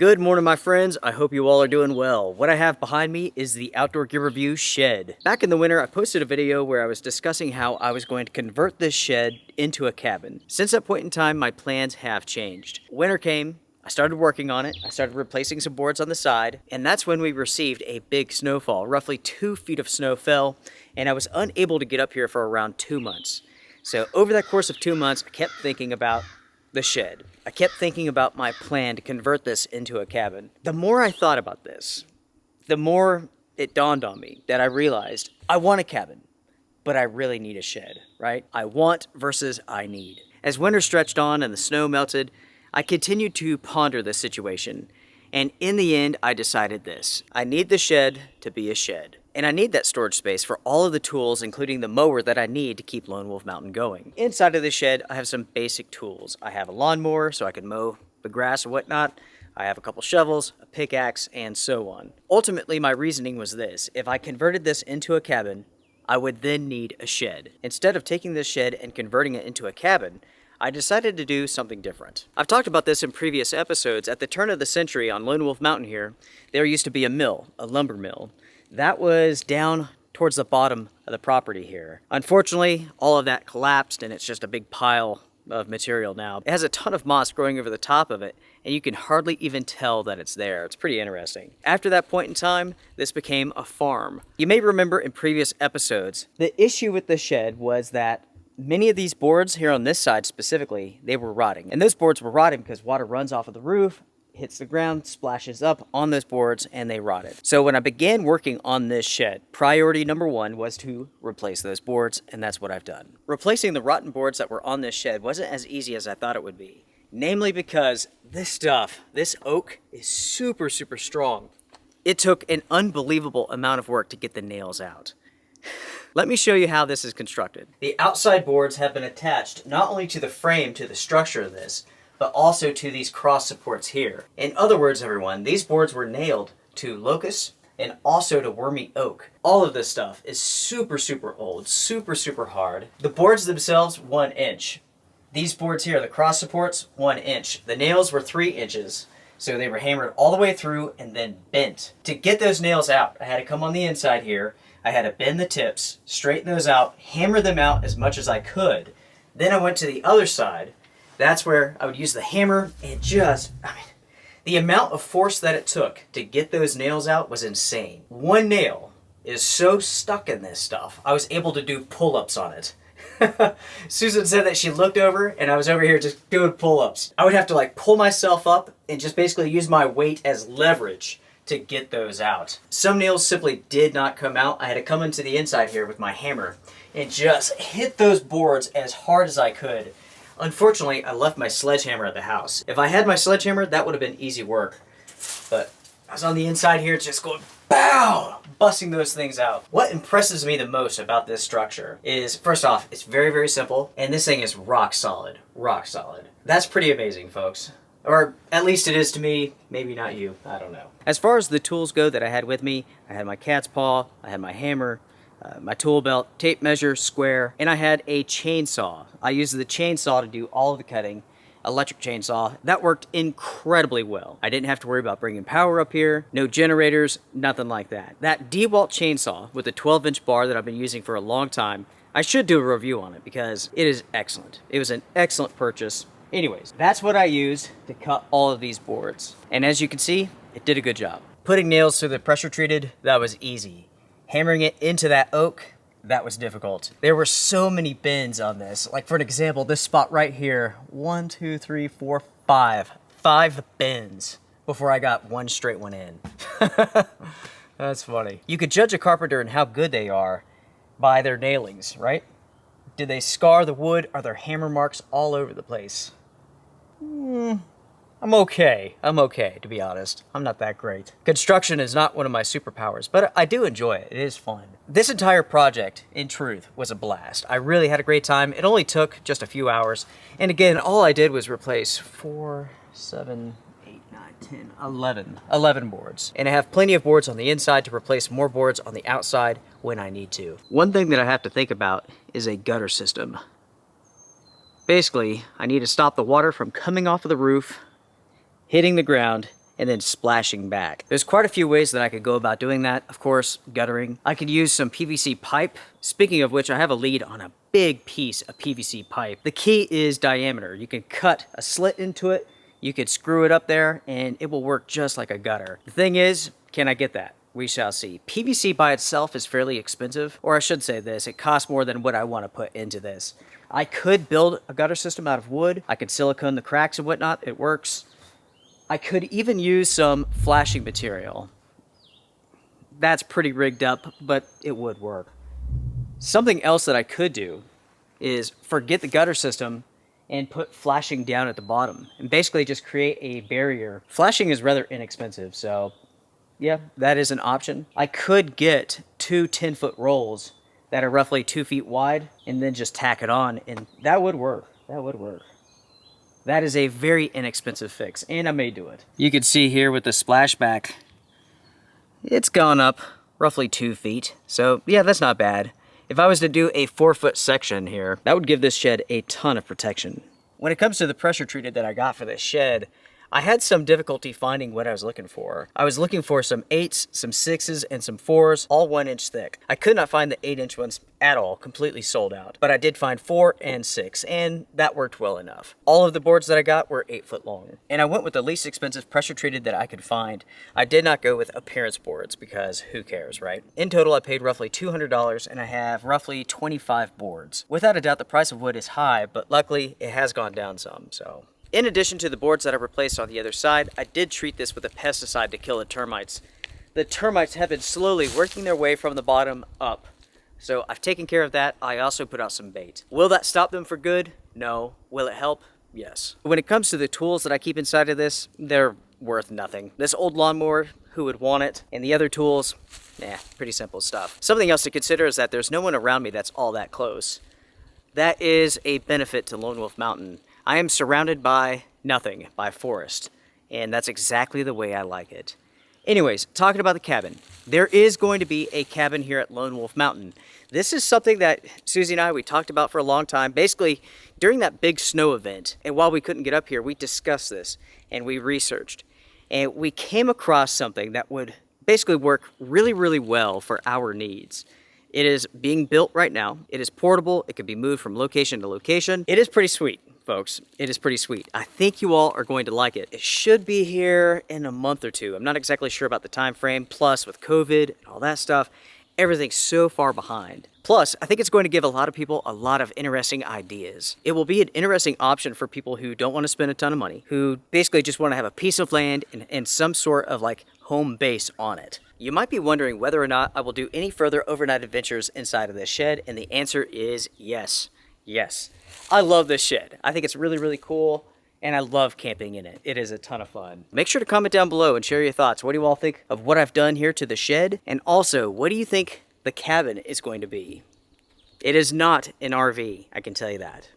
Good morning, my friends. I hope you all are doing well. What I have behind me is the Outdoor Gear Review shed. Back in the winter, I posted a video where I was discussing how I was going to convert this shed into a cabin. Since that point in time, my plans have changed. Winter came, I started working on it, I started replacing some boards on the side, and that's when we received a big snowfall. Roughly 2 feet of snow fell, and I was unable to get up here for around 2 months. So over that course of 2 months, I kept thinking about the shed. I kept thinking about my plan to convert this into a cabin. The more I thought about this, the more it dawned on me that I realized I want a cabin, but I really need a shed, right? I want versus I need. As winter stretched on and the snow melted, I continued to ponder this situation. And in the end, I decided this. I need the shed to be a shed. And I need that storage space for all of the tools, including the mower that I need to keep Lone Wolf Mountain going. Inside of the shed, I have some basic tools. I have a lawnmower so I can mow the grass and whatnot. I have a couple shovels, a pickaxe, and so on. Ultimately, my reasoning was this. If I converted this into a cabin, I would then need a shed. Instead of taking this shed and converting it into a cabin, I decided to do something different. I've talked about this in previous episodes. At the turn of the century on Lone Wolf Mountain here, there used to be a mill, a lumber mill. That was down towards the bottom of the property here. Unfortunately, all of that collapsed and it's just a big pile of material now. It has a ton of moss growing over the top of it, and you can hardly even tell that it's there. It's pretty interesting. After that point in time, this became a farm. You may remember in previous episodes, the issue with the shed was that many of these boards here on this side specifically, they were rotting. And those boards were rotting because water runs off of the roof, hits the ground, splashes up on those boards, and they rotted. So when I began working on this shed, priority number one was to replace those boards, and that's what I've done. Replacing the rotten boards that were on this shed wasn't as easy as I thought it would be. Namely because this oak is super strong. It took an unbelievable amount of work to get the nails out. Let me show you how this is constructed. The outside boards have been attached not only to the frame, to the structure of this, but also to these cross supports here. In other words, everyone, these boards were nailed to locust and also to wormy oak. All of this stuff is super old, super hard. The boards themselves, 1 inch. These boards here, the cross supports, 1 inch. The nails were 3 inches. So they were hammered all the way through and then bent. To get those nails out, I had to come on the inside here. I had to bend the tips, straighten those out, hammer them out as much as I could. Then I went to the other side. That's where I would use the hammer and the amount of force that it took to get those nails out was insane. One nail is so stuck in this stuff, I was able to do pull-ups on it. Susan said that she looked over and I was over here just doing pull-ups. I would have to pull myself up and just basically use my weight as leverage to get those out. Some nails simply did not come out. I had to come into the inside here with my hammer and just hit those boards as hard as I could. Unfortunately, I left my sledgehammer at the house. If I had my sledgehammer, that would have been easy work. But I was on the inside here just going, BOW! Busting those things out. What impresses me the most about this structure is, first off, it's very simple, and this thing is rock solid. Rock solid. That's pretty amazing, folks. Or at least it is to me, maybe not you, I don't know. As far as the tools go that I had with me, I had my cat's paw, I had my hammer, my tool belt, tape measure, square, and I had a chainsaw. I used the chainsaw to do all of the cutting, electric chainsaw. That worked incredibly well. I didn't have to worry about bringing power up here, no generators, nothing like that. That DeWalt chainsaw with the 12-inch bar that I've been using for a long time, I should do a review on it because it is excellent. It was an excellent purchase. Anyways, that's what I used to cut all of these boards. And as you can see, it did a good job. Putting nails through the pressure treated, that was easy. Hammering it into that oak, that was difficult. There were so many bends on this. Like for an example, this spot right here, 1, 2, 3, 4, 5. 5 bends before I got one straight one in. That's funny. You could judge a carpenter and how good they are by their nailings, right? Did they scar the wood? Are there hammer marks all over the place? I'm okay, to be honest. I'm not that great. Construction is not one of my superpowers, but I do enjoy it. It is fun. This entire project, in truth, was a blast. I really had a great time. It only took just a few hours. And again, all I did was replace 4, 7, 8, 9, 10, 11 boards. And I have plenty of boards on the inside to replace more boards on the outside when I need to. One thing that I have to think about is a gutter system. Basically, I need to stop the water from coming off of the roof, hitting the ground, and then splashing back. There's quite a few ways that I could go about doing that. Of course, guttering. I could use some PVC pipe. Speaking of which, I have a lead on a big piece of PVC pipe. The key is diameter. You can cut a slit into it, you could screw it up there, and it will work just like a gutter. The thing is, can I get that? We shall see. PVC by itself is fairly expensive, or I should say this, it costs more than what I want to put into this. I could build a gutter system out of wood. I could silicone the cracks and whatnot. It works. I could even use some flashing material. That's pretty rigged up, but it would work. Something else that I could do is forget the gutter system and put flashing down at the bottom and basically just create a barrier. Flashing is rather inexpensive, so yeah, that is an option. I could get 2 10-foot rolls that are roughly 2 feet wide and then just tack it on, and that would work. That would work. That is a very inexpensive fix, and I may do it. You can see here with the splashback, it's gone up roughly 2 feet. So yeah, that's not bad. If I was to do a 4-foot section here, that would give this shed a ton of protection. When it comes to the pressure treated that I got for this shed, I had some difficulty finding what I was looking for. I was looking for some 8s, some 6s, and some 4s, all 1 inch thick. I could not find the 8-inch ones at all, completely sold out. But I did find 4 and 6, and that worked well enough. All of the boards that I got were 8 foot long. And I went with the least expensive pressure treated that I could find. I did not go with appearance boards because who cares, right? In total, I paid roughly $200, and I have roughly 25 boards. Without a doubt, the price of wood is high, but luckily it has gone down some, so. In addition to the boards that I replaced on the other side, I did treat this with a pesticide to kill the termites. The termites have been slowly working their way from the bottom up. So I've taken care of that. I also put out some bait. Will that stop them for good? No. Will it help? Yes. When it comes to the tools that I keep inside of this, they're worth nothing. This old lawnmower, who would want it? And the other tools, pretty simple stuff. Something else to consider is that there's no one around me that's all that close. That is a benefit to Lone Wolf Mountain. I am surrounded by nothing, by forest, and that's exactly the way I like it. Anyways, talking about the cabin. There is going to be a cabin here at Lone Wolf Mountain. This is something that Susie and we talked about for a long time. Basically, during that big snow event, and while we couldn't get up here, we discussed this, and we researched. And we came across something that would basically work really, really well for our needs. It is being built right now. It is portable. It can be moved from location to location. It is pretty sweet, folks. It is pretty sweet. I think you all are going to like it. It should be here in a month or two. I'm not exactly sure about the time frame. Plus, with COVID and all that stuff, everything's so far behind. Plus, I think it's going to give a lot of people a lot of interesting ideas. It will be an interesting option for people who don't want to spend a ton of money, who basically just want to have a piece of land and some sort of like home base on it. You might be wondering whether or not I will do any further overnight adventures inside of this shed, and the answer is yes. Yes. I love this shed. I think it's really, really cool, and I love camping in it. It is a ton of fun. Make sure to comment down below and share your thoughts. What do you all think of what I've done here to the shed? And also, what do you think the cabin is going to be? It is not an RV, I can tell you that.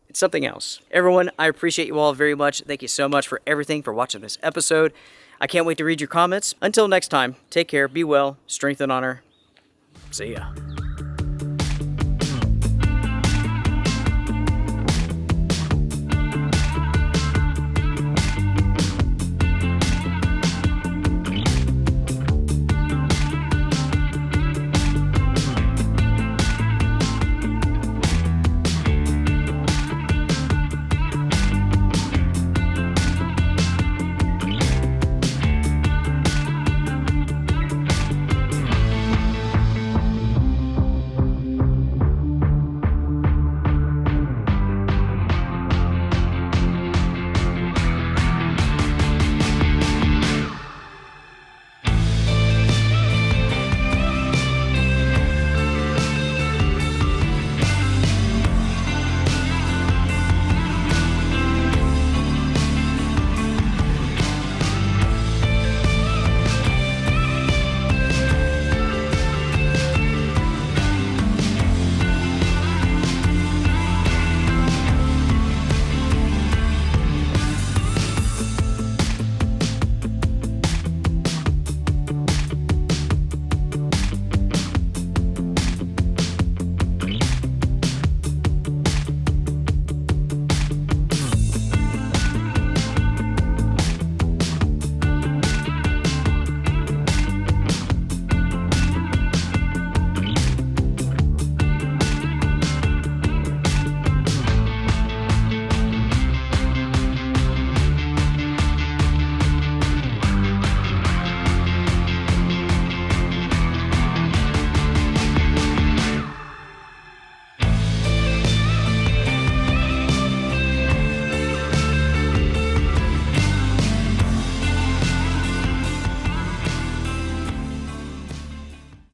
It's something else. Everyone, I appreciate you all very much. Thank you so much for everything, for watching this episode. I can't wait to read your comments. Until next time, take care, be well, strength and honor. See ya.